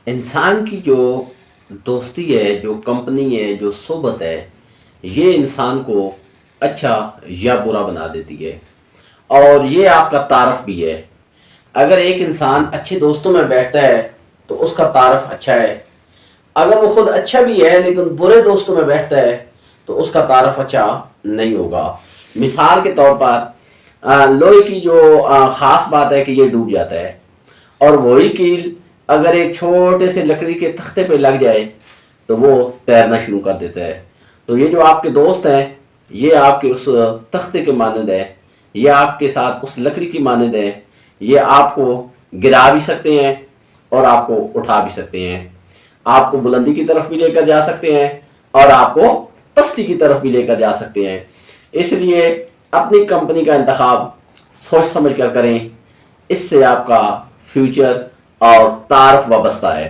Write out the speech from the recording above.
انسان کی جو دوستی ہے، جو کمپنی ہے، جو صحبت ہے، یہ انسان کو اچھا یا برا بنا دیتی ہے، اور یہ آپ کا تعارف بھی ہے۔ اگر ایک انسان اچھے دوستوں میں بیٹھتا ہے تو اس کا تعارف اچھا ہے، اگر وہ خود اچھا بھی ہے لیکن برے دوستوں میں بیٹھتا ہے تو اس کا تعارف اچھا نہیں ہوگا۔ مثال کے طور پر لوہے کی جو خاص بات ہے کہ یہ ڈوب جاتا ہے، اور وہی کیل اگر ایک چھوٹے سے لکڑی کے تختے پہ لگ جائے تو وہ تیرنا شروع کر دیتا ہے۔ تو یہ جو آپ کے دوست ہیں، یہ آپ کے اس تختے کے مانند ہے، یہ آپ کے ساتھ اس لکڑی کی مانند ہے، یہ آپ کو گرا بھی سکتے ہیں اور آپ کو اٹھا بھی سکتے ہیں، آپ کو بلندی کی طرف بھی لے کر جا سکتے ہیں اور آپ کو پستی کی طرف بھی لے کر جا سکتے ہیں۔ اس لیے اپنی کمپنی کا انتخاب سوچ سمجھ کر کریں، اس سے آپ کا فیوچر اور تعارف وابستہ ہے۔